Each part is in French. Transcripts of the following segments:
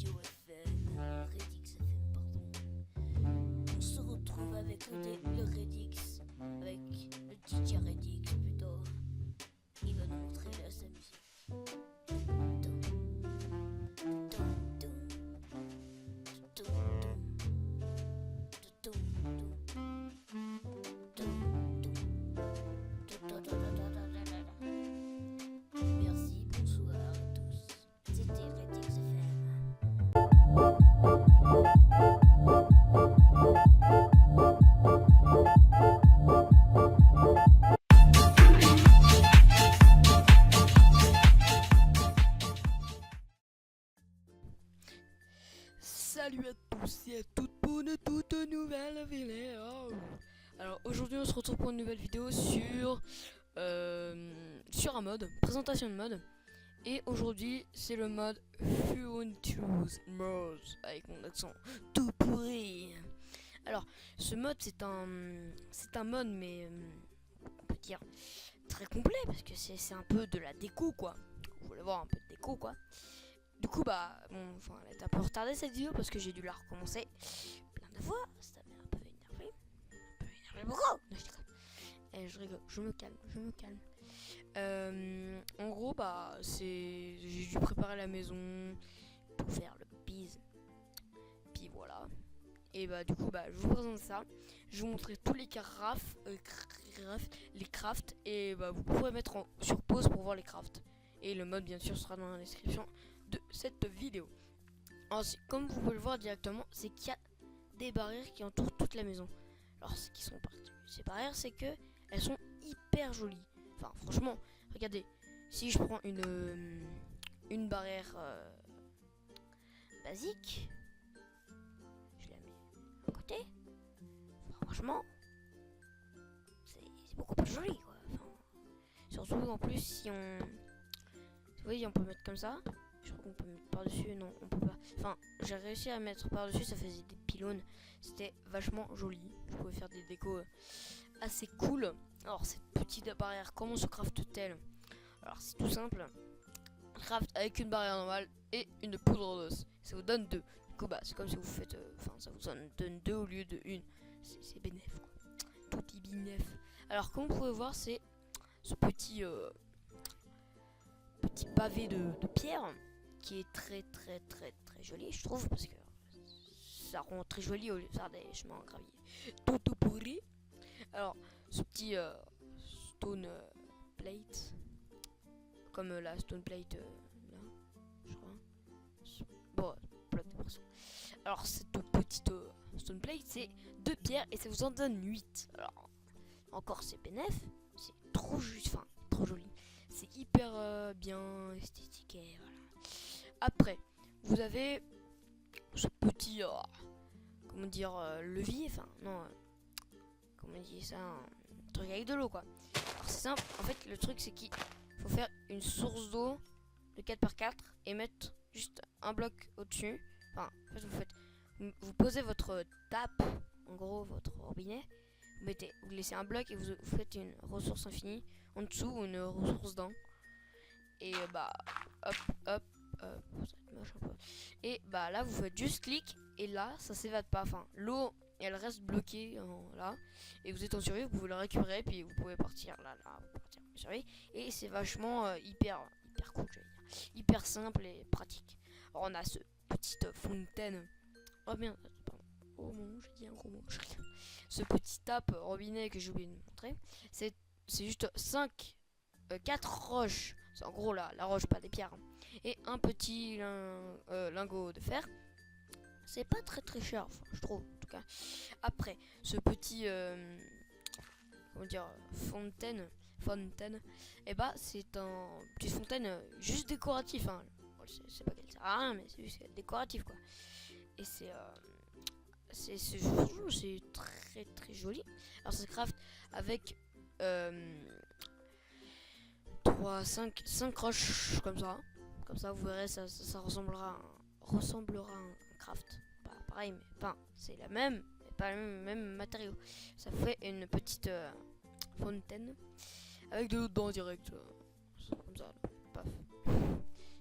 Radio FM, Redix FM, pardon. On se retrouve avec le Redix, avec le DJ Redix plutôt. Il va nous montrer sa musique. Merci, bonsoir à tous. C'était Redix FM. Salut à tous et à toutes pour une toute nouvelle vidéo. Alors aujourd'hui on se retrouve pour une nouvelle vidéo sur un mode, présentation de mode. Et aujourd'hui c'est le mode Furious Mode avec mon accent tout pourri. Alors ce mode c'est un mode mais on peut dire très complet parce que c'est un peu de la déco quoi. Vous voulez voir un peu de déco quoi. Du coup bah bon, enfin elle est un peu retardée cette vidéo parce que j'ai dû la recommencer plein de fois, ça m'a un peu énervé beaucoup. Non, je rigole, je me calme. En gros bah j'ai dû préparer la maison, tout faire le bise, puis voilà. Et bah du coup bah je vous présente ça, je vais vous montrer tous les les crafts et bah vous pourrez mettre sur pause pour voir les crafts. Et le mode bien sûr sera dans la description de cette vidéo. Ensuite, comme vous pouvez le voir directement, c'est qu'il y a des barrières qui entourent toute la maison. Alors ce qui sont parties, ces barrières, c'est que elles sont hyper jolies. Enfin franchement, regardez, si je prends une barrière basique, je la mets à côté. Franchement, c'est beaucoup plus joli quoi. Enfin, surtout en plus si on, vous voyez, on peut mettre comme ça. Je crois qu'on peut mettre par-dessus, non on peut pas. Enfin j'ai réussi à mettre par-dessus, ça faisait des pylônes. C'était vachement joli. Vous pouvez faire des décos assez cool. Alors cette petite barrière, comment se craft-t-elle? Alors c'est tout simple. Craft avec une barrière normale et une poudre d'os. Ça vous donne deux. Du coup bah c'est comme si vous faites, enfin ça vous donne deux au lieu de une. C'est bénef quoi. Tout est bénef. Alors comme vous pouvez voir c'est ce petit pavé de pierre qui est très joli je trouve parce que ça rend très joli au lieu de faire des chemins en gravier tout pourri. Alors ce petit stone plate comme la stone plate là je crois, bon plaque de morceaux. Alors cette petite stone plate c'est 2 pierres et ça vous en donne 8. Alors encore c'est bénef, c'est trop juste, enfin trop joli. C'est hyper bien esthétique et voilà. Après, vous avez ce petit, comment dire, levier, enfin non, comment on dit ça, un truc avec de l'eau quoi. Alors c'est simple, en fait le truc c'est qu'il faut faire une source d'eau de 4x4 et mettre juste un bloc au-dessus. Enfin, en fait vous posez votre tape, en gros votre robinet, vous laissez un bloc et vous faites une ressource infinie en dessous ou une ressource d'eau. Et bah hop, ça va être moche un peu. Et bah là vous faites juste clic et là ça s'évade pas. Enfin l'eau elle reste bloquée là. Et vous êtes en survie, vous pouvez le récupérer puis vous pouvez partir là, vous partir en survie. Et c'est vachement hyper cool, j'allais dire. Hyper simple et pratique. Alors on a ce petite fontaine. Oh merde, pardon. Oh mon, j'ai dit un gros mot. Ce petit tape robinet que j'ai oublié de vous montrer. C'est juste 4 roches. C'est en gros la roche, pas des pierres. Et un petit lingot de fer. C'est pas très cher, enfin, je trouve en tout cas. Après, ce petit comment dire, fontaine. Et bah c'est un petite fontaine juste décoratif. Hein. C'est pas qu'elle sert à rien, mais c'est juste décoratif quoi. Et c'est très joli. Alors ça se craft avec 5 roches comme ça vous verrez ça ressemblera à un craft, pas pareil mais enfin c'est la même mais pas le même matériau. Ça fait une petite fontaine avec de l'eau dedans direct, comme ça là. Paf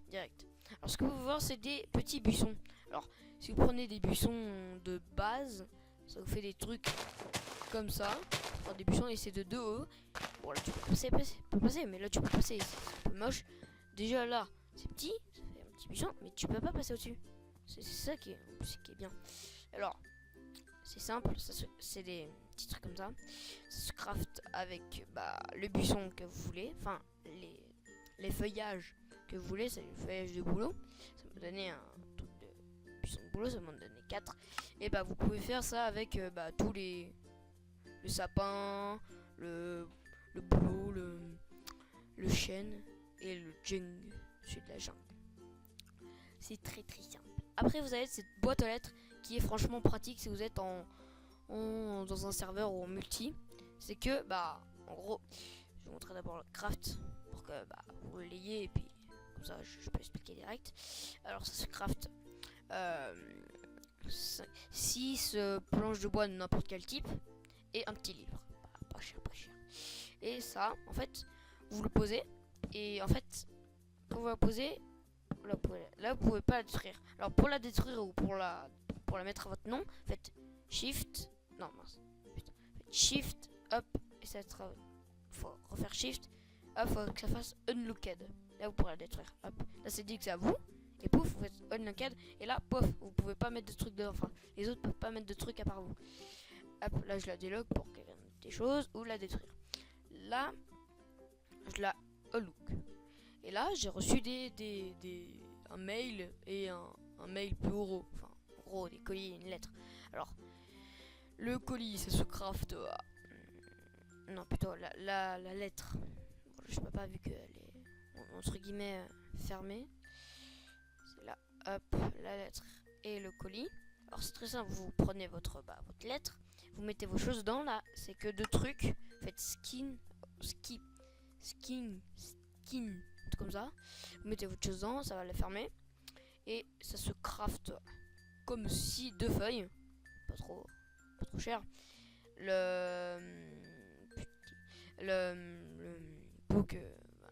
direct. Alors ce que vous pouvez voir c'est des petits buissons. Alors, si vous prenez des buissons de base, ça vous fait des trucs comme ça. Enfin, des buissons et c'est de 2 hauts. Bon, là tu peux passer, mais là tu peux passer, c'est un peu moche. Déjà là, c'est petit, ça fait un petit buisson, mais tu peux pas passer au-dessus. C'est ça qui est bien. Alors, c'est simple, c'est des petits trucs comme ça. Ça se craft avec le buisson que vous voulez, enfin les feuillages que vous voulez, c'est les feuillages de bouleau. Ça me donnait un truc de buisson de bouleau, ça m'en donnait 4. Et vous pouvez faire ça avec tous le sapin, le bouleau, le chêne et le jung, celui de la jungle. C'est très très simple. Après vous avez cette boîte aux lettres qui est franchement pratique si vous êtes dans un serveur ou en multi. C'est que en gros, je vais vous montrer d'abord le craft pour que vous l'ayez et puis comme ça je peux expliquer direct. Alors ça se craft 6 planches de bois de n'importe quel type et un petit livre. Pas cher, pas cher. Et ça, en fait, vous le posez et en fait, quand vous la posez, là vous pouvez pas la détruire. Alors pour la détruire ou pour la mettre à votre nom, faites Shift, non mince, putain, faites Shift, up et ça sera, faut refaire Shift, up, faut que ça fasse Unlocked. Là vous pourrez la détruire. Hop, là c'est dit que c'est à vous. Et pouf, vous faites Unlocked et là pouf, vous pouvez pas mettre de trucs dedans. Enfin, les autres peuvent pas mettre de trucs à part vous. Hop, là je la délogue pour qu'elle mette des choses ou la détruire. Là, je la unlock. Et là, j'ai reçu un mail et un mail plus gros. Enfin, en gros, des colis et une lettre. Alors, le colis, ça se craft. Non, plutôt la lettre. Bon, je peux pas vu qu'elle est entre guillemets fermée. C'est là, hop, la lettre et le colis. Alors, c'est très simple. Vous prenez votre lettre, vous mettez vos choses dedans. Là, c'est que 2 trucs. Faites skin, comme ça. Vous mettez votre chose dedans, ça va la fermer. Et ça se craft comme si 2 feuilles. Pas trop cher. Le book,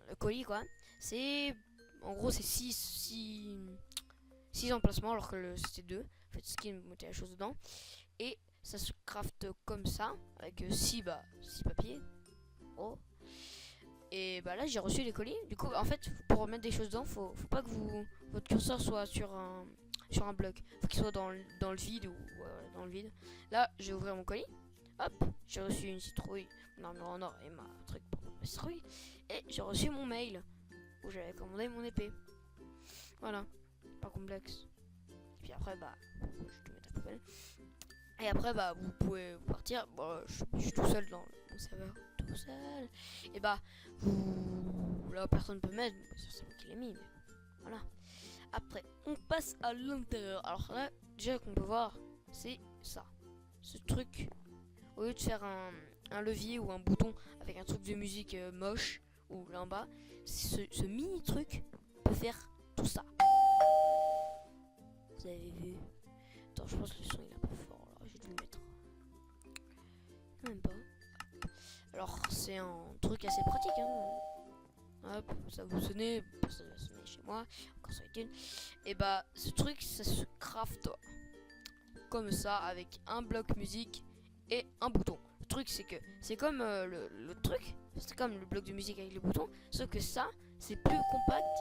le colis quoi. C'est en gros c'est 6 emplacements alors que c'était 2. Faites skin, vous mettez la chose dedans. Et ça se craft comme ça avec 6 papiers. Oh. Et là j'ai reçu les colis. Du coup en fait pour mettre des choses dedans, faut pas que votre curseur soit sur un bloc. Faut qu'il soit dans le vide ou dans le vide. Là j'ai ouvert mon colis. Hop, j'ai reçu une citrouille, une armure en or et ma truc pour ma citrouille. Et j'ai reçu mon mail où j'avais commandé mon épée. Voilà, pas complexe. Et puis après je vais tout mettre à la poubelle. Et après vous pouvez partir. Bon, je suis tout seul dans mon serveur, tout seul. Et là personne peut m'aider, c'est moi qui l'ai mis. Mais voilà. Après on passe à l'intérieur. Alors là déjà qu'on peut voir c'est ça, ce truc. Au lieu de faire un levier ou un bouton avec un truc de musique moche ou là en bas, ce mini truc peut faire tout ça. Vous avez vu? Attends, je pense que le son il est un peu fort là, j'ai dû le mettre. Même pas. Alors c'est un truc assez pratique hein. Hop, ça vous sonnez, ça va sonner chez moi, encore ça une. Et ce truc ça se craft comme ça avec un bloc musique et un bouton. Le truc c'est que c'est comme le truc, c'est comme le bloc de musique avec les boutons, sauf que ça c'est plus compact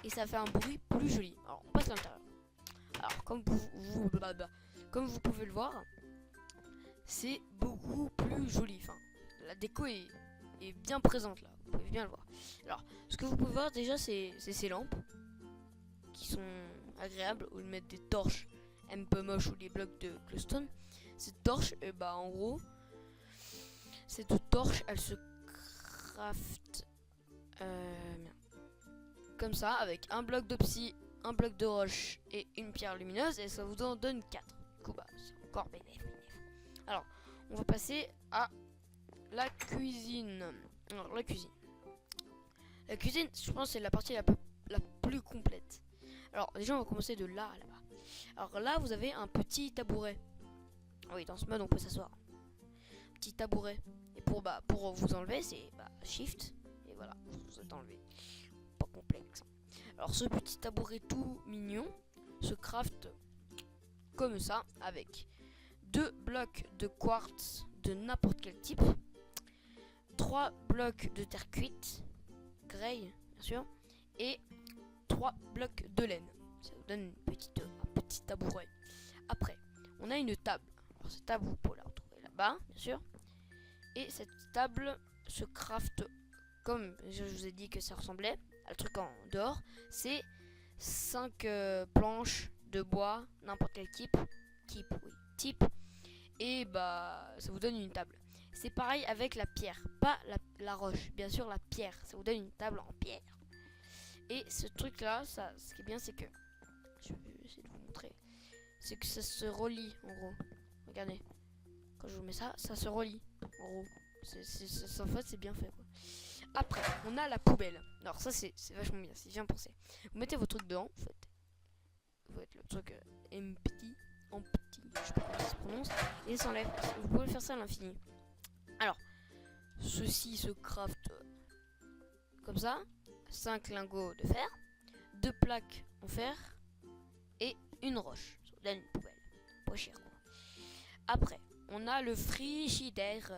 et ça fait un bruit plus joli. Alors on passe à l'intérieur. Alors comme vous pouvez le voir, c'est beaucoup plus joli. Enfin, la déco est bien présente là, vous pouvez bien le voir. Alors ce que vous pouvez voir déjà c'est ces lampes qui sont agréables au lieu de mettre des torches un peu moches ou des blocs de glowstone. Cette torche, en gros, cette torche, elle se craft comme ça, avec un bloc d'opsie, un bloc de roche et une pierre lumineuse, et ça vous en donne 4. Du coup, c'est encore bénéf. Alors, on va passer à la cuisine. Alors, la cuisine. La cuisine, je pense, c'est la partie la plus complète. Alors, déjà, on va commencer de là à là-bas. Alors là, vous avez un petit tabouret. Oui, dans ce mode, on peut s'asseoir. Petit tabouret. Et pour vous enlever, c'est Shift. Et voilà, vous êtes enlevé. Pas complexe. Alors ce petit tabouret tout mignon se craft comme ça, avec 2 blocs de quartz de n'importe quel type, 3 blocs de terre cuite, grey bien sûr, et 3 blocs de laine. Ça vous donne un petit tabouret. Après, on a une table. Alors, cette table, vous pouvez la retrouver là-bas, bien sûr. Et cette table se craft comme je vous ai dit que ça ressemblait à le truc en dehors. C'est 5 planches de bois, n'importe quel type. Et bah, ça vous donne une table. C'est pareil avec la pierre, pas la roche. Bien sûr, la pierre, ça vous donne une table en pierre. Et ce truc-là, ce qui est bien, c'est que je vais essayer de vous montrer. C'est que ça se relie en gros. Regardez, quand je vous mets ça, ça se relie en gros. En fait, c'est bien fait quoi. Après, on a la poubelle. Alors ça, c'est vachement bien, c'est bien pensé. Vous mettez vos trucs dedans, en fait. Vous mettez le truc empty, je sais pas comment ça se prononce, et ça s'enlève. Vous pouvez faire ça à l'infini. Alors, ceci se craft comme ça. 5 lingots de fer, 2 plaques en fer et une roche. Ça vous donne une poubelle. Pas cher quoi. Après, on a le frigidaire.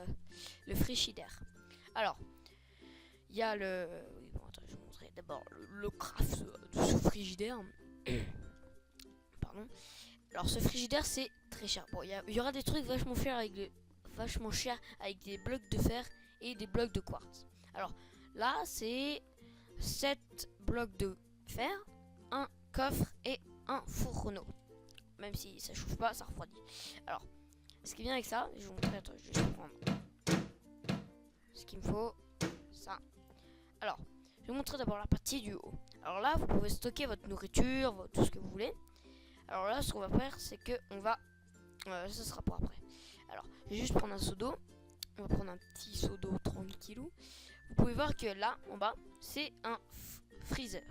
Alors, il y a le... Oui, bon, attends, je vais vous montrer d'abord le craft de ce frigidaire. Pardon. Alors, ce frigidaire, c'est très cher. Bon, il y aura des trucs vachement chers avec des blocs de fer et des blocs de quartz. Alors, là, c'est 7 blocs de fer, un coffre et un fourneau. Même si ça chauffe pas, ça refroidit. Alors, ce qui est bien avec ça, je vais vous montrer, attends, je vais prendre ce qu'il me faut, ça. Alors, je vais vous montrer d'abord la partie du haut. Alors là, vous pouvez stocker votre nourriture, tout ce que vous voulez. Alors là, ce qu'on va faire, c'est que on va... ça sera pour après. Alors, je vais juste prendre un seau d'eau. On va prendre un petit seau d'eau 30 kg. Vous pouvez voir que là, en bas, c'est un freezer.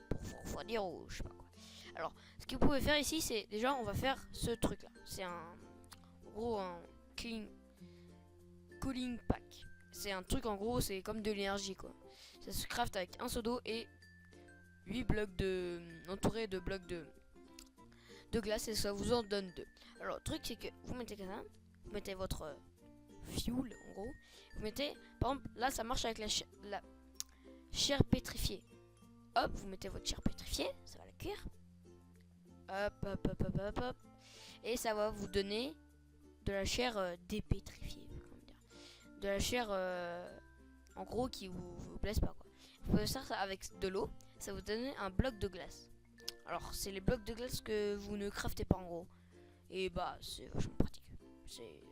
Pour refroidir ou je sais pas quoi. Alors, ce que vous pouvez faire ici, c'est déjà, on va faire ce truc-là. C'est en gros un cooling pack. C'est un truc, en gros, c'est comme de l'énergie, quoi. Ça se craft avec un seau d'eau et 8 blocs entourés de blocs de glace et ça vous en donne 2. Alors, le truc, c'est que vous mettez comme ça, vous mettez votre fuel, en gros. Vous mettez, par exemple, là, ça marche avec la chair pétrifiée. Hop, vous mettez votre chair pétrifiée, ça va la cuire. Hop. Et ça va vous donner de la chair dépétrifiée. De la chair, en gros, qui vous blesse pas, quoi. Vous pouvez faire ça avec de l'eau, ça va vous donner un bloc de glace. Alors, c'est les blocs de glace que vous ne craftez pas, en gros. Et bah, c'est vachement pratique.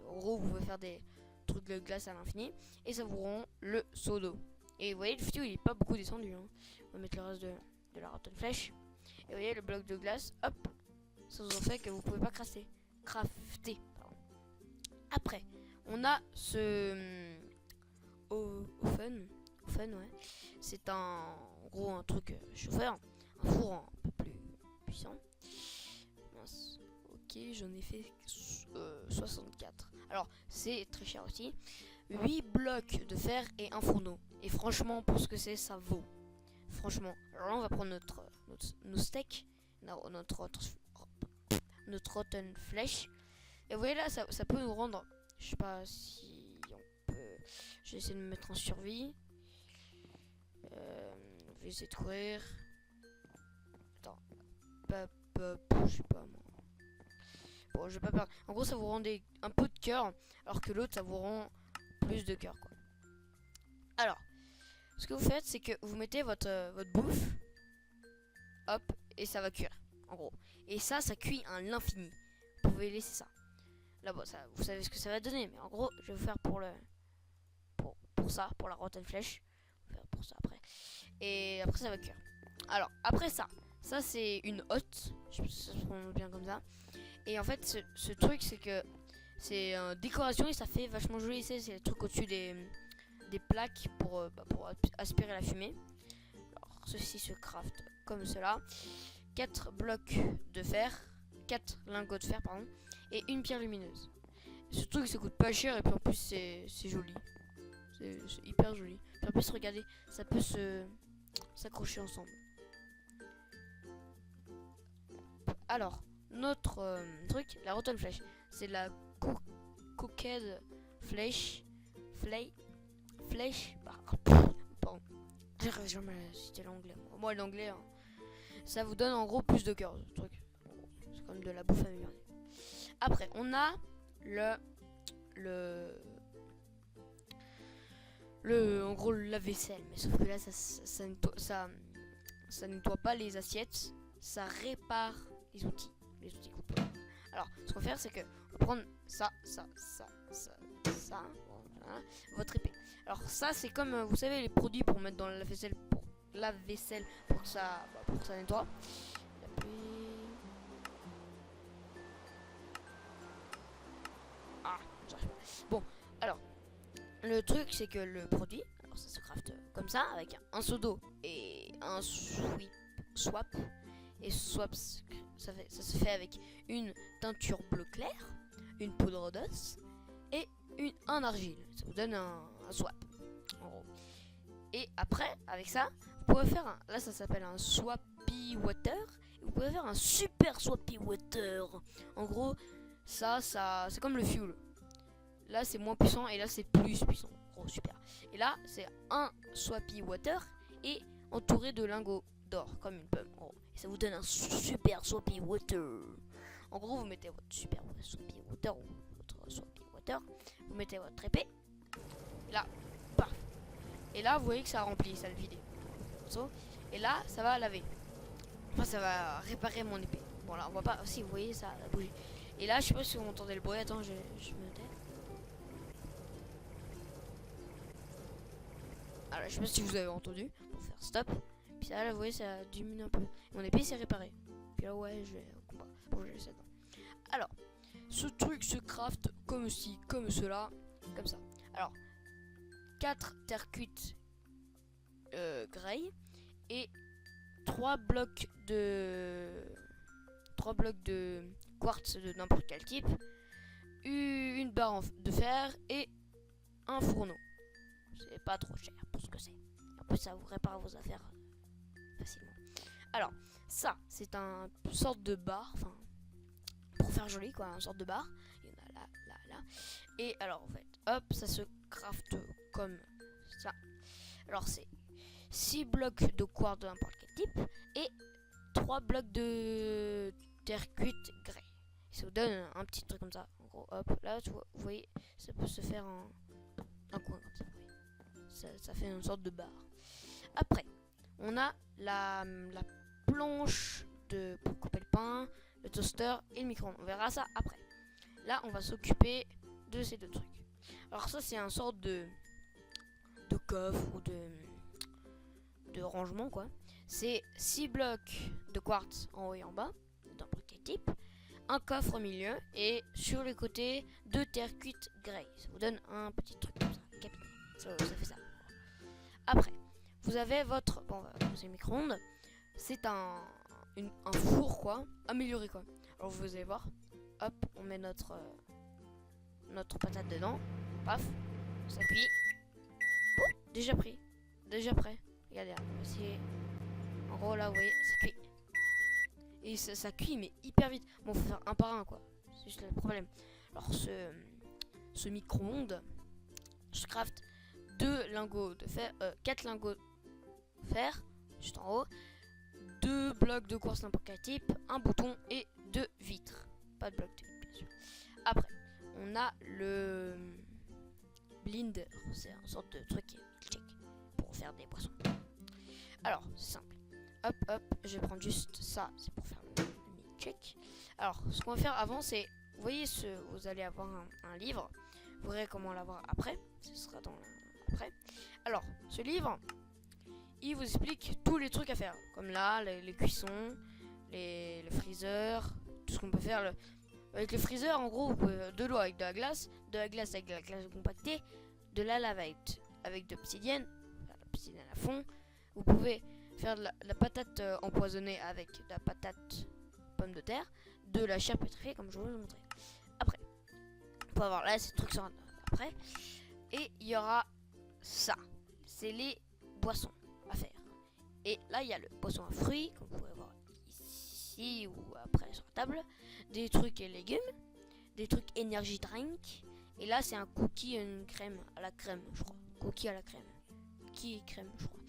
En gros, vous pouvez faire des trucs de glace à l'infini. Et ça vous rend le seau d'eau. Et vous voyez, le futur, il est pas beaucoup descendu. Hein. On va mettre le reste de la rotten flèche. Et vous voyez, le bloc de glace, hop. Ça vous en fait que vous pouvez pas crafter. Après, on a ce... oven, ouais. C'est en gros un truc chauffeur. Un four un peu plus puissant. Mince. Ok, j'en ai fait 64. Alors, c'est très cher aussi. 8 blocs de fer et un fourneau. Et franchement, pour ce que c'est, ça vaut. Franchement. Alors là, on va prendre nos steaks. Notre rotten flèche. Et vous voyez là, ça peut nous rendre... Je sais pas si on peut... Je vais essayer de me mettre en survie. Je vais essayer de courir. Attends. Je sais pas moi. Bon, je vais pas perdre. En gros, ça vous rend un peu de cœur. Alors que l'autre, ça vous rend plus de cœur, quoi. Alors, ce que vous faites, c'est que vous mettez votre bouffe. Hop. Et ça va cuire. En gros. Et ça cuit à l'infini. Vous pouvez laisser ça. Là, bon, ça, vous savez ce que ça va donner. Mais en gros, je vais vous faire pour ça, pour la rotten flèche. Je vais faire pour ça après. Et après, ça va cuire. Alors, après ça c'est une hotte. Je sais pas si ça se prononce bien comme ça. Et en fait, ce truc, c'est que c'est une décoration et ça fait vachement joli. C'est le truc au-dessus des plaques pour aspirer la fumée. Alors, ceci se craft comme cela. 4 blocs de fer, 4 lingots de fer, pardon, et une pierre lumineuse. Ce truc, ça coûte pas cher et puis en plus, c'est joli. C'est hyper joli. Puis en plus, regardez, ça peut s'accrocher ensemble. Alors, notre truc, la Rotten Flèche. C'est la Cooked Flèche. Flèche. Pardon. J'arrive jamais à citer l'anglais. Moi, l'anglais, hein, ça vous donne en gros plus de cœur, ce truc. C'est comme de la bouffe améliorée. Après, on a en gros, le lave-vaisselle. Mais sauf que là, ça nettoie pas les assiettes. Ça répare les outils qu'on peut. Alors, ce qu'on va faire, c'est que on va prendre ça, voilà, votre épée. Alors ça, c'est comme, vous savez, les produits pour mettre dans la vaisselle, pour que ça nettoie. Et puis... Ah, j'arrive pas. Bon, alors, le truc, c'est que le produit, alors ça se crafte comme ça, avec un seau d'eau et un swap. Et swap, ça se fait avec une teinture bleu clair, une poudre d'os et un argile. Ça vous donne un swap, en gros. Et après, avec ça, vous pouvez faire là ça s'appelle un swappy water. Vous pouvez faire un super swappy water. En gros, ça c'est comme le fuel. Là c'est moins puissant et là c'est plus puissant. Oh super. Et là c'est un swappy water et entouré de lingots d'or comme une pomme. Oh. Et ça vous donne un super swappy water. En gros, vous mettez votre super swappy water ou votre swappy water. Vous mettez votre épée. Et là, paf. Et là, vous voyez que ça remplit, ça le vide. Et là, ça va laver. Enfin, ça va réparer mon épée. Bon là, on voit pas. Si vous voyez, ça a bougé. Et là, je sais pas si vous entendez le bruit. Attends, je me tais. Alors, je sais pas si vous avez entendu. Pour faire stop. Puis là, vous voyez, ça diminue un peu. Mon épée s'est réparée. Puis là, ouais, je vais au combat. Bon, je laisse ça. Alors, ce truc se craft comme ci, comme cela, comme ça. Alors, 4 terres cuites grey et 3 blocs de quartz de n'importe quel type, une barre de fer et un fourneau. C'est pas trop cher pour ce que c'est. En plus, ça vous répare vos affaires facilement. Alors, ça, c'est un sorte de bar, enfin, pour faire joli, quoi, un sorte de bar. Il y en a là. Et alors, en fait, hop, ça se craft comme ça. Alors, c'est 6 blocs de quartz de n'importe quel type et 3 blocs de terre cuite grey. Ça vous donne un petit truc comme ça. En gros, hop, là, vous voyez, ça peut se faire un coin comme ça. Ça fait une sorte de bar. Après, on a la planche pour couper le pain, le toaster et le micro-ondes. On verra ça après. Là, on va s'occuper de ces deux trucs. Alors ça, c'est un sorte de coffre ou de rangement, quoi. C'est 6 blocs de quartz en haut et en bas, n'importe quel type. Un coffre au milieu et sur les côtés 2 terres cuites grey. Ça vous donne un petit truc comme ça, capital. Ça fait ça. Après, vous avez votre... Bon, c'est le micro-ondes. C'est un four, quoi. Amélioré, quoi. Alors, vous allez voir. Hop, on met notre patate dedans. Paf. Ça cuit. Oh, déjà pris. Déjà prêt. Regardez, c'est... En gros, là, vous voyez, ça cuit. Et ça cuit, mais hyper vite. Bon, faut faire un par un, quoi. C'est juste le problème. Alors, ce micro-ondes, je craft 2 lingots de fer, 4 lingots de fer, juste en haut, 2 blocs de quartz n'importe quel type, un bouton et 2 vitres. Pas de bloc de vitres, bien sûr. Après, on a le blinder, c'est une sorte de truc qui est check pour faire des boissons. Alors, c'est simple. Hop, je vais prendre juste ça, c'est pour faire le check. Alors, ce qu'on va faire avant, c'est, vous voyez, vous allez avoir un livre. Vous verrez comment l'avoir après. Ce sera dans après. Alors, ce livre, il vous explique tous les trucs à faire. Comme là, les cuissons, le freezer, tout ce qu'on peut faire. Avec le freezer, en gros, vous pouvez de l'eau avec de la glace avec de la glace compactée, de la lave avec de l'obsidienne, à fond. Vous pouvez faire de la patate empoisonnée avec de la patate pomme de terre, de la chair pétrifiée comme je vous ai montré. Après, on peut avoir là ces trucs après. Et il y aura ça. C'est les boissons à faire. Et là, il y a le boisson à fruits, comme vous pouvez voir ici. ici ou après sur la table, des trucs et légumes, des trucs energy drink. Et là, c'est un cookie, une crème à la crème, je crois. Cookie à la crème. Cookie et crème, je crois.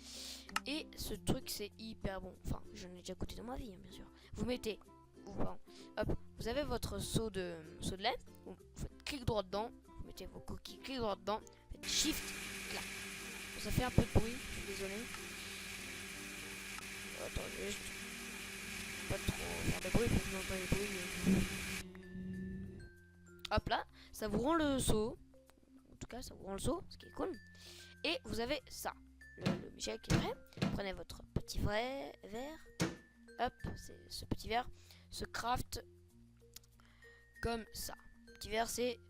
Et ce truc, c'est hyper bon. Enfin, j'en ai déjà goûté dans ma vie, hein, bien sûr. Vous mettez, vous avez votre seau de lait. Vous faites clic droit dedans. Vous mettez vos cookies, clic droit dedans. Faites shift, clac. Ça fait un peu de bruit, je suis désolé. Attends, juste pas trop faire de bruit pour que vous entendez le bruit. Hop là, ça vous rend le seau. En tout cas, ça vous rend le seau, ce qui est cool. Et vous avez ça. Le Michel qui est prêt. Prenez votre petit verre. Hop, c'est ce petit verre se craft comme ça. Le petit verre, c'est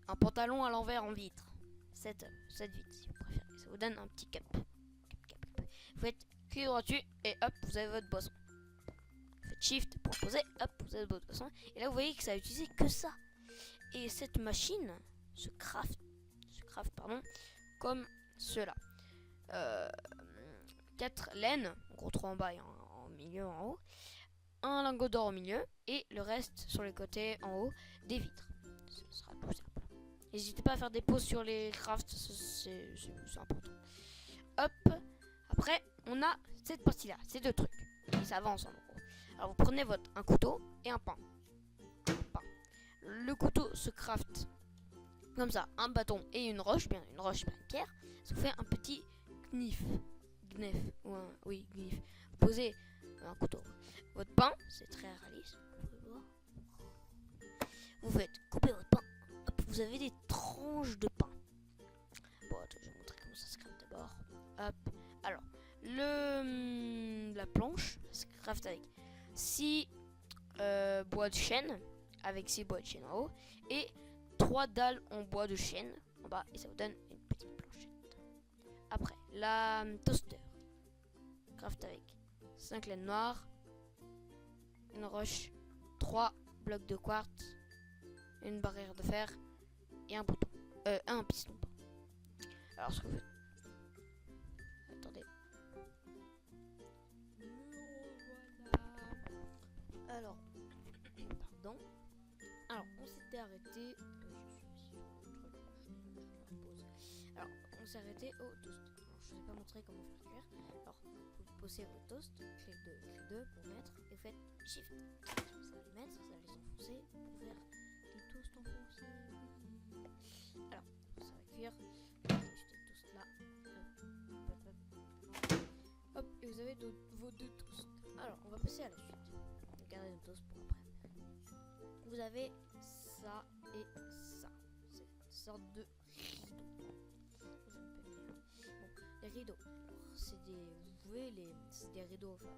un pantalon à l'envers en vitre. Cette vitre, si vous préférez. Ça vous donne un petit cap. Vous faites clic droit dessus et hop, vous avez votre boisson. Vous faites shift pour poser, hop, vous avez votre boisson. Et là, vous voyez que ça a utilisé que ça. Et cette machine se craft comme cela. 4 laines, en gros 3 en bas et en milieu, en haut. Un lingot d'or au milieu et le reste sur les côtés en haut des vitres. Ce sera plus simple. N'hésitez pas à faire des pauses sur les crafts, c'est important. Hop, après on a cette partie là, ces deux trucs. Et ça va ensemble en gros. Alors vous prenez un couteau et un pain. Le couteau se craft comme ça, un bâton et une roche, bien une pierre. Ça vous fait un petit gnif. Oui, gnif. Vous posez un couteau. Votre pain, c'est très réaliste. Vous faites couper votre pain. Hop, vous avez des tranches de pain. Bon, attends, je vais vous montrer comment ça se crafte d'abord. Hop. Alors, la planche se craft avec 6 bois de chêne. Avec 6 bois de chêne en haut. Et 3 dalles en bois de chêne en bas. Et ça vous donne une petite planchette. Après, la toaster. Craft avec 5 laines noires. Une roche. 3 blocs de quartz. Une barrière de fer. Et un bouton. Un piston. Alors, ce que vous faites. Attendez. Voilà. Alors. Pardon. Alors, on s'était arrêté. Alors, on s'est arrêté au toast. Alors, je ne vous ai pas montré comment faire cuire. Alors, vous posez vos toasts, clic 2 pour mettre, et vous faites shift. Ça va les mettre, ça va les enfoncer pour faire des toasts enfoncés. Alors, ça va cuire. Juste les toasts là. Hop, et vous avez vos 2 toasts. Alors, on va passer à la suite. Regardez nos toasts pour après. Vous avez ça et ça. C'est une sorte de rideau. Bon, les rideaux. C'est des rideaux, enfin,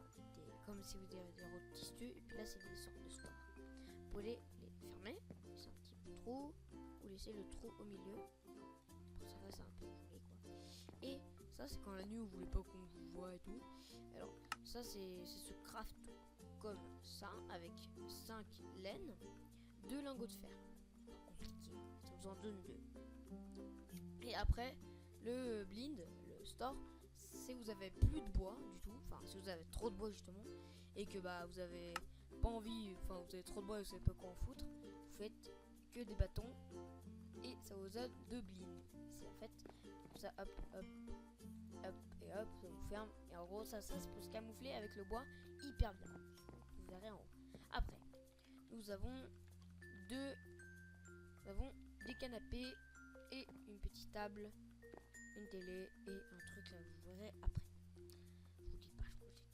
comme si vous aviez des rideaux de tissu. Et puis là, c'est des sortes de stores. Vous pouvez les fermer, laisser un petit trou, ou laisser le trou au milieu. Pour ça, c'est un peu joli, quoi. Et ça, c'est quand la nuit, vous voulez pas qu'on vous voit et tout. Alors, ça, c'est ce craft comme ça, avec 5 laines, 2 lingots de fer. Compliqué, ça vous en donne 2. Et après, le blind, le store, si vous avez plus de bois du tout, enfin si vous avez trop de bois justement, et que bah vous avez pas envie, enfin vous avez trop de bois et vous savez pas quoi en foutre, vous faites que des bâtons et ça vous donne 2 blind. C'est en fait ça, hop, et hop, ça vous ferme. Et en gros ça peut se camoufler avec le bois hyper bien. Vous verrez en haut. Après, nous avons des canapés et une petite table, une télé et un truc là, vous verrez après. Je vous dis pas, je vous dis tout de suite.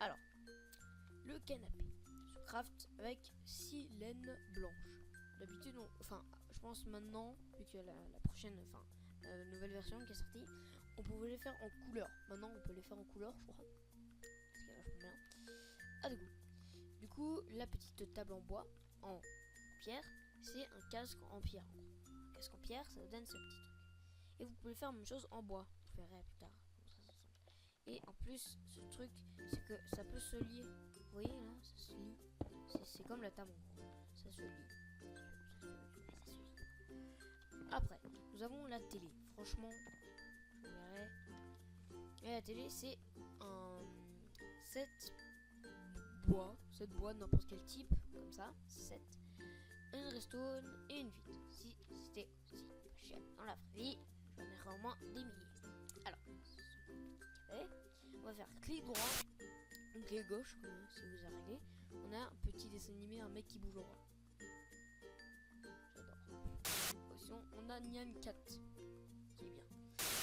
Alors, le canapé se craft avec 6 laines blanches. D'habitude, je pense maintenant, vu que la prochaine, la nouvelle version qui est sortie, on pouvait les faire en couleur. Maintenant, on peut les faire en couleur, je crois. Ce qui est vachement bien. Ah, du coup, la petite table en bois, en pierre, c'est un casque en pierre. Un casque en pierre, ça vous donne ce petit truc. Et vous pouvez faire la même chose en bois. Vous verrez plus tard. Et en plus, ce truc, c'est que ça peut se lier. Vous voyez là, ça se lie. C'est comme la table en gros. Ça se lie. Après, nous avons la télé. Franchement, vous verrez. Et la télé, c'est un 7 7 bois, n'importe quel type, comme ça, 7. Une redstone et une vitre. Si c'était aussi pas cher dans la vraie vie, j'en ai au moins des milliers. Alors, on va faire clic droit, ou clic gauche, si vous avez réglé. On a un petit dessin animé, un mec qui bouge au roi. J'adore. Sinon, on a Nyan 4, qui est bien.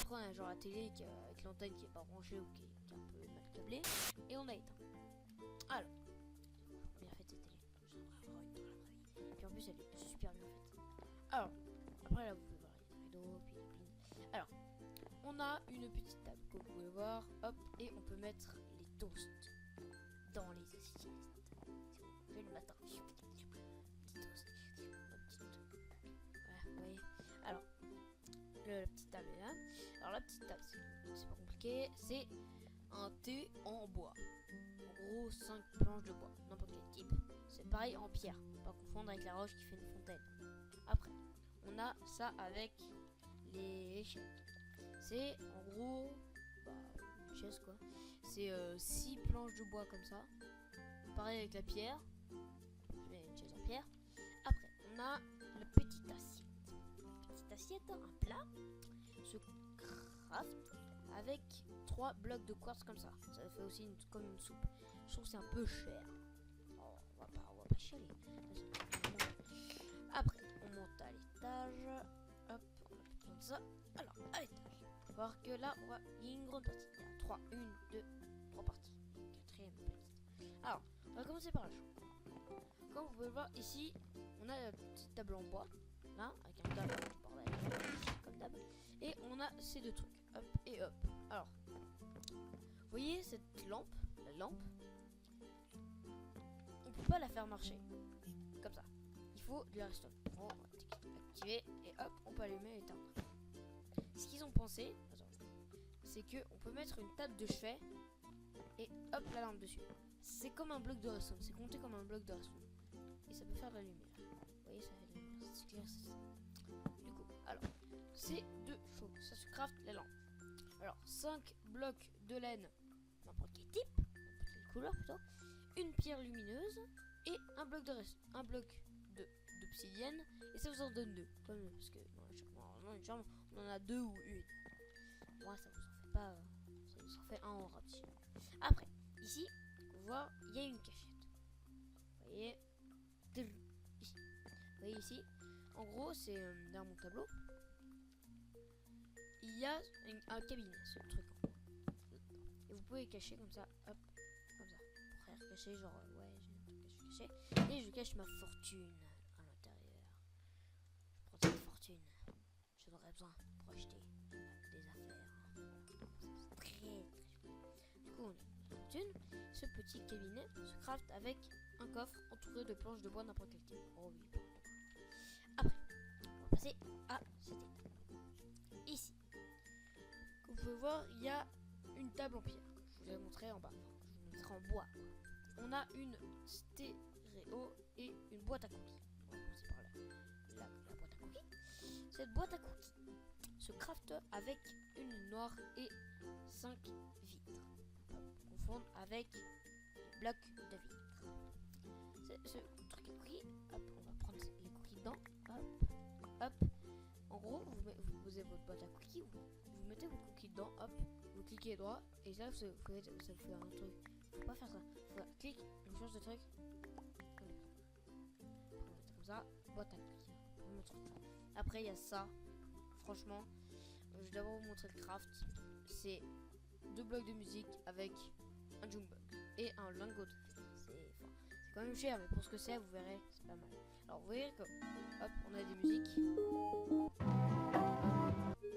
Après, on a genre la télé avec l'antenne qui est pas branchée ou qui est un peu mal câblée. Et on a éteint. Alors, bien fait cette télé. J'aimerais avoir une dans la vraie vie. Et puis en plus, elle est super bien faite. Alors, après là, vous pouvez voir, il y a des rideaux, puis des pins. Alors, on a une petite table, comme vous pouvez voir. Hop, et on peut mettre les toasts dans les assiettes. Si vous le matin. Petit toast. Voilà, vous voyez. Alors, la petite table est là. Alors, la petite table, c'est pas compliqué. C'est un thé en bois. En gros, 5 planches de bois, n'importe quel type. C'est pareil en pierre, pas confondre avec la roche qui fait une fontaine. Après, on a ça avec les échelles. C'est en gros, une chaise quoi. C'est 6 planches de bois comme ça. Pareil avec la pierre. Je mets une chaise en pierre. Après, on a la petite assiette. Petite assiette, un plat, se craft avec 3 blocs de quartz comme ça. Ça fait aussi comme une soupe. Je trouve que c'est un peu cher. Oh, on va pas chialer. Après, on monte à l'étage. Hop, on va prendre ça. Alors, à l'étage. Faut voir que là, il y a une grande partie. Il y a 3, 1, 2, 3 parties. Quatrième petite. Alors, on va commencer par la chambre. Comme vous pouvez le voir ici, on a la petite table en bois. Là, avec un table du bordel. Comme d'hab. Et on a ces deux trucs. Hop et hop. Alors, vous voyez cette lampe, la lampe, on peut pas la faire marcher comme ça. Il faut de la redstone. On va activer et hop, on peut allumer et éteindre. Ce qu'ils ont pensé, c'est que on peut mettre une table de chevet et hop la lampe dessus. C'est comme un bloc de redstone, c'est compté comme un bloc de redstone. Et ça peut faire de la lumière. Vous voyez, ça fait de la lumière, c'est clair, c'est ça. Du coup, alors, c'est deux choses, ça se craft la lampe. Alors, 5 blocs de laine, n'importe quel type, n'importe quelle couleur plutôt, une pierre lumineuse et un bloc d'obsidienne, et ça vous en donne 2. Comme, parce que dans une chambre, on en a 2 ou une. Moi, ça vous en fait pas, ça vous en fait un en rapide. Après, ici, vous voyez, il y a une cachette. Vous voyez, ici. Vous voyez ici, en gros, c'est dans mon tableau. Il y a un cabinet, ce truc. Et vous pouvez cacher comme ça, hop, comme ça. Pour faire cacher, genre, ouais, j'ai un truc caché. Et je cache ma fortune à l'intérieur. Je prends cette fortune. J'en aurais besoin pour acheter des affaires. C'est très, très Du coup, on a une fortune. Ce petit cabinet se craft avec un coffre entouré de planches de bois n'importe quel type. Oh oui, après, on va passer à cette étape. Ici. Vous pouvez voir, il y a une table en pierre. Je vous ai montré en bas. Je vous montrerai en bois. On a une stéréo et une boîte à cookies. On va commencer par la boîte à cookies. Cette boîte à cookies se crafte avec une noire et 5 vitres. On va confondre avec les blocs de vitres. Ce truc à cookies, hop, on va prendre les cookies dedans. Hop, hop. En gros, vous posez votre boîte à cookies, vous mettez vos cookies dedans, hop, vous cliquez droit, et ça vous fait un truc. Faut pas faire ça. Faut cliquer, on change de truc. On va mettre comme ça, boîte à cookies. On va mettre ça. Après, il y a ça. Franchement, je vais d'abord vous montrer le craft. C'est 2 blocs de musique avec un jukebox et un lingot. C'est quand même cher, mais pour ce que c'est, vous verrez, c'est pas mal. Alors, vous voyez que, hop, on a des musiques. On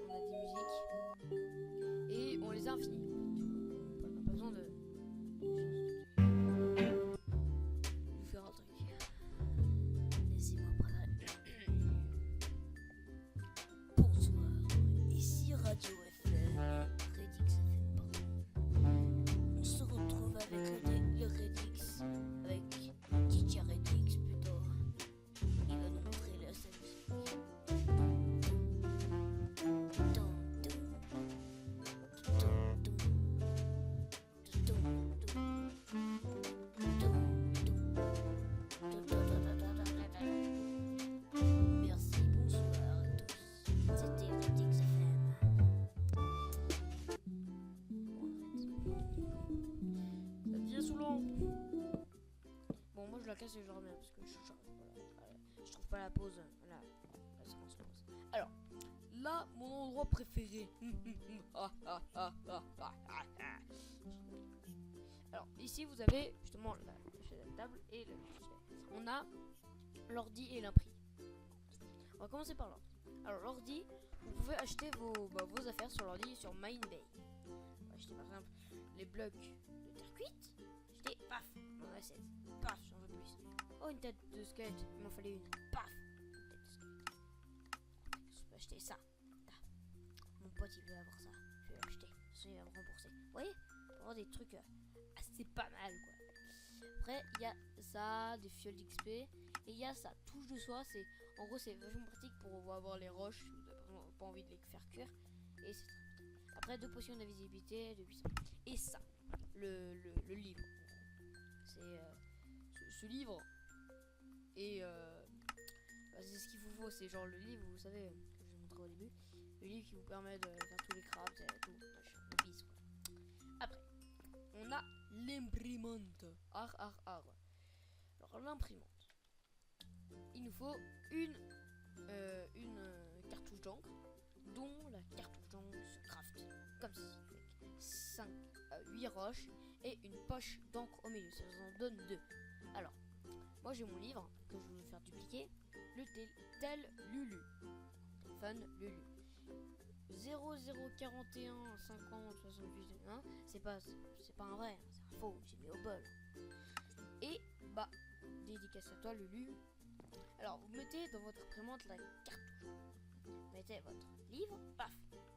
a des musiques. Et on les a infinies. On n'a pas besoin de vous faire un truc. Laissez-moi préparer. Bonsoir, ici Radio FM, Redix FM. On se retrouve avec le Redix, avec DJ Redix plutôt. Il va nous montrer la sa musique. Ça devient saoulant. Bon, moi je la casse et je remets parce que je trouve pas la pause. Là, ça commence. Alors, là, mon endroit préféré. Alors, ici vous avez justement la table et le on a l'ordi et l'impri. On va commencer par l'ordi. Alors, l'ordi, vous pouvez acheter vos affaires sur l'ordi sur Mindbay. On va acheter par exemple les blocs de terre cuite. Acheter, paf, on a 16. Paf, j'en veux plus. Oh, une tête de squelette, il m'en fallait une. Paf, une tête de squelette. Je peux acheter ça. Mon pote, il veut avoir ça. Je vais l'acheter. Il va me rembourser. Vous voyez, pour avoir des trucs assez pas mal, quoi. Après, il y a ça, des fioles d'XP. Et il y a ça, touche de soie. En gros, c'est vachement pratique pour avoir les roches. Si vous n'avez pas envie de les faire cuire. Et c'est très pratique. Après, 2 potions d'invisibilité. Et ça, le livre. C'est ce livre. Et c'est ce qu'il vous faut. C'est genre le livre, vous savez, que je vous montrais au début. Le livre qui vous permet de faire tous les crafts et tout. Le bis, quoi. Après, on a l'imprimante. Alors, l'imprimante. Il nous faut une cartouche d'encre, dont la cartouche d'encre se craft comme ceci, avec 8 roches et une poche d'encre au milieu. Ça vous en donne 2. Alors, moi j'ai mon livre que je vais faire dupliquer, le tel Lulu. Fun Lulu. 0041 50 68 1, c'est pas un vrai, hein, c'est un faux, j'ai mis au bol. Et dédicace à toi Lulu. Alors vous mettez dans votre imprimante la cartouche. Vous mettez votre livre, paf.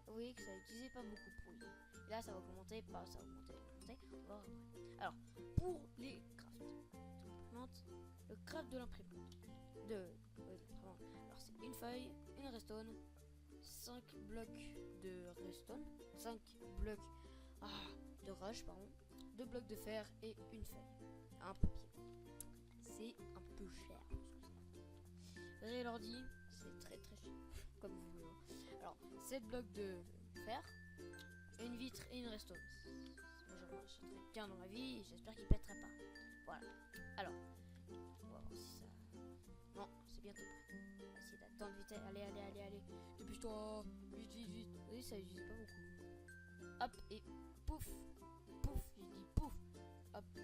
Vous voyez que ça n'utilisait pas beaucoup pour lui. Et là ça va augmenter, ça va augmenter. On va voir après. Alors pour les crafts, le craft de l'imprimante. Alors c'est une feuille, une redstone, 5 blocs de redstone, 5 blocs de roche, 2 blocs de fer et une feuille, un papier. C'est un peu cher. Vous avez l'ordi, c'est très cher, comme vous voulez. Alors, 7 blocs de fer, une vitre et une redstone. Moi j'en achèterai qu'un dans ma vie et j'espère qu'il pètera pas. Voilà. Alors, on va voir si ça... Non, c'est bientôt prêt. On va essayer d'attendre vite. Allez. Dépêche-toi. Vite. Vous voyez, ça n'utilise pas beaucoup. Hop, et pouf. J'ai dit pouf. Hop. Ok.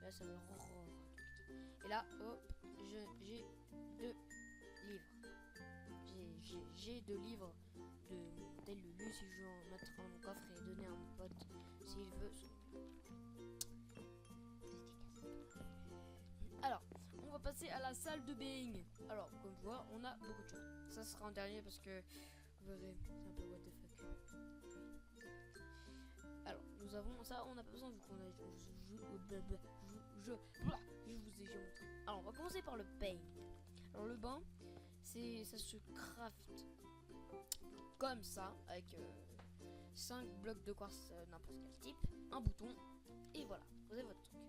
Là, ça va. Et là, hop, j'ai 2 livres. J'ai 2 livres de tel Lulu. Si je veux en mettre dans mon coffre et donner à mon pote s'il veut. Alors, on va passer à la salle de bain. Alors, comme je vois, on a beaucoup de choses. Ça sera en dernier parce que vous verrez, c'est un peu what the fuck. Alors, nous avons ça, on n'a pas besoin vu qu'on a. Je vous ai déjà montré. Alors, on va commencer par le bain. Alors, le bain, ça se craft comme ça, avec 5 blocs de quartz, n'importe quel type, un bouton, et voilà, vous avez votre truc.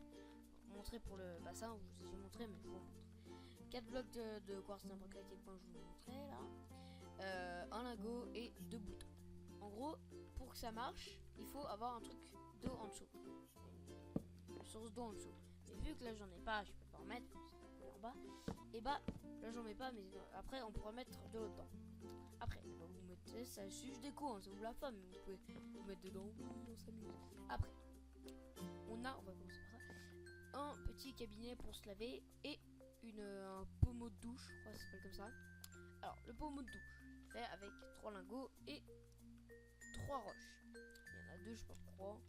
Montrer pour le bassin, je vous ai montré, mais je vous montre. 4 blocs de quartz n'importe quel type, je vous ai montré là. Un lingot et 2 boutons. En gros, pour que ça marche, il faut avoir un truc d'eau en dessous. Une source d'eau en dessous. Mais vu que là j'en ai pas, je peux pas en mettre, c'est en bas. Et là j'en mets pas, mais après on pourra mettre de l'eau dedans. Après, vous mettez ça, c'est juste déco, hein, ça vous la femme, mais vous pouvez vous mettre dedans, oui, on s'amuse. Après, on va commencer par ça. Un petit cabinet pour se laver et un pommeau de douche, je crois que ça s'appelle comme ça. Alors, le pommeau de douche, fait avec 3 lingots et 3 roches. Il y en a 2, je sais pas pourquoi.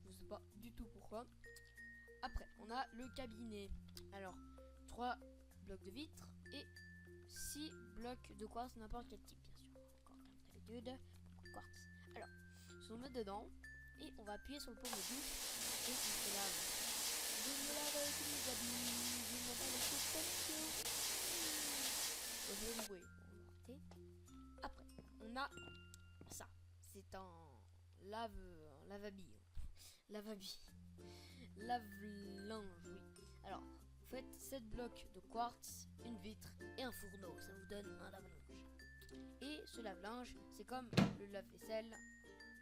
Je sais pas du tout pourquoi. Après, on a le cabinet. Alors, 3 blocs de vitre et 6 blocs de quartz, n'importe quel type, bien sûr. Encore comme d'habitude, quartz. Alors, on va mettre dedans et on va appuyer sur le pommeau de douche et on se lave. Je me lave avec mes habits, je me lave avec les chaussures. Je vais le bruit. Après, on a ça. C'est un lave-habille. Lave-linge, oui. Alors, vous faites 7 blocs de quartz, une vitre et un fourneau. Ça vous donne un lave-linge. Et ce lave-linge, c'est comme le lave-vaisselle.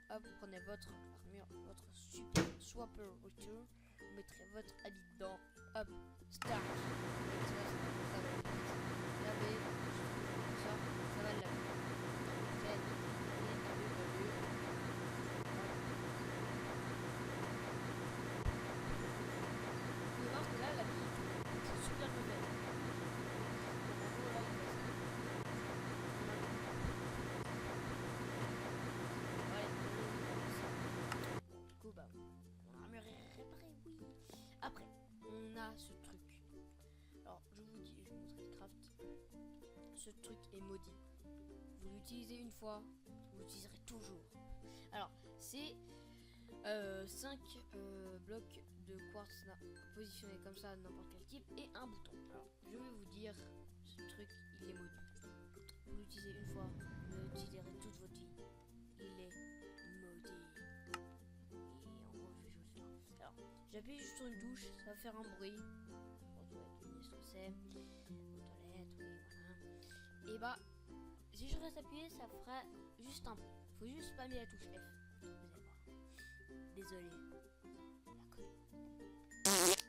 hop, vous prenez votre armure, votre super swapper voiture, vous mettrez votre habit dedans, hop, start. Et ça va laver, ça va laver. Vous pouvez voir que là, l'habit, c'est super mauvais. Mon armure est réparée, oui. Après, on a ce truc. Alors, je vous dis, je vous montre le craft. Ce truc est maudit. Vous l'utilisez une fois, vous l'utiliserez toujours. Alors, c'est 5 blocs de quartz positionnés comme ça, n'importe quel type, et un bouton. Alors, je vais vous dire, ce truc, il est maudit. Vous l'utilisez une fois, vous l'utiliserez toute votre vie. Il est maudit. J'appuie juste sur une touche, ça va faire un bruit. Aux toilettes, oui, voilà. Et bah, si je reste appuyé, ça fera juste un bruit. Faut juste spammer la touche F. Vous allez voir. Désolé.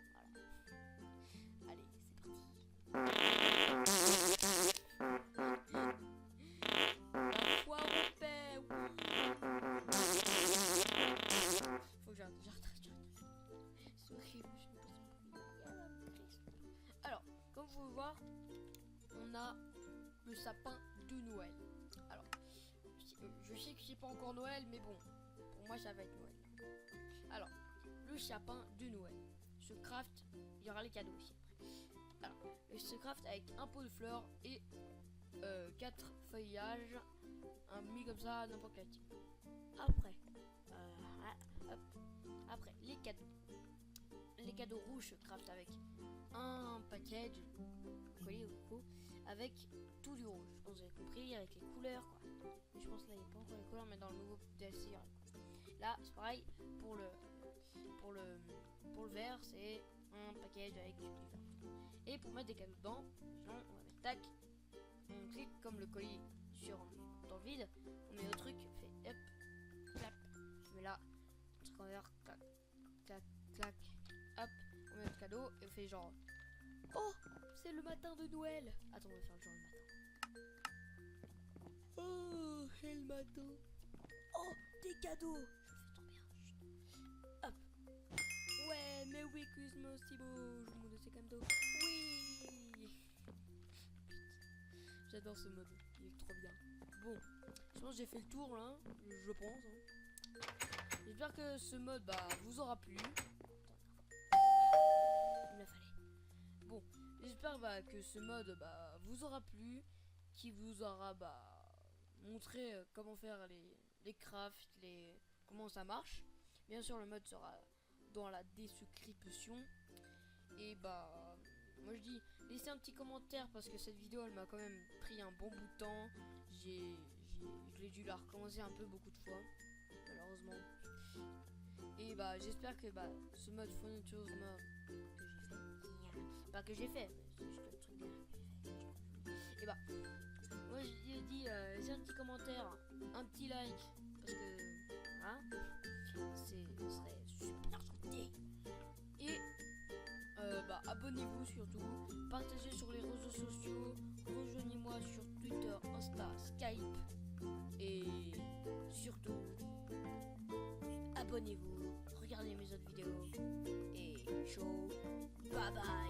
Voilà. Allez, c'est parti. La foire au paix, faut que j'arrête. Alors, comme vous pouvez voir, on a le sapin de Noël. Alors, je sais que c'est pas encore Noël, mais bon, pour moi ça va être Noël. Alors, le sapin de Noël. Ce craft, il y aura les cadeaux aussi après. Alors, ce craft avec un pot de fleurs et 4 feuillages, mis comme ça, n'importe quel type. Après, hop. Après, les cadeaux. Les cadeaux rouges se craftent avec un package collé au cou avec tout du rouge. Je pense que vous avez compris, avec les couleurs quoi. Mais je pense que là il n'y a pas encore les couleurs, mais dans le nouveau DLC. Là c'est pareil pour le vert, c'est un package avec du vert. Et pour mettre des cadeaux dedans, sinon on va mettre tac, on clique comme le colis dans le vide, on met le truc, on fait hop, clap, je mets là, truc en vert, clac, clac, clac. Hop, on met notre cadeau et on fait genre oh, c'est le matin de Noël. Attends, on va faire le genre le matin. Oh, c'est le matin. Oh, des cadeaux. Je fais trop bien. Hop. Ouais, mais oui, Christmas, c'est beau. Je vous montre ces cadeaux. Oui. J'adore ce mode. Il est trop bien. Bon, je pense que j'ai fait le tour là. Je pense. J'espère que ce mode vous aura plu. Bon, j'espère que ce mode vous aura plu, qui vous aura montré comment faire les crafts, comment ça marche. Bien sûr, le mode sera dans la description. Et moi je dis, laissez un petit commentaire parce que cette vidéo elle m'a quand même pris un bon bout de temps. J'ai dû la recommencer un peu beaucoup de fois, malheureusement. Et j'espère que ce mode Furniture mode que j'ai fait, c'est juste le truc bien. Et moi je dis laissez un petit commentaire, un petit like, parce que ce serait super gentil. Et abonnez-vous surtout, partagez sur les réseaux sociaux, rejoignez-moi sur Twitter, Insta, Skype, et surtout abonnez-vous, regardez mes autres vidéos, et ciao, bye bye.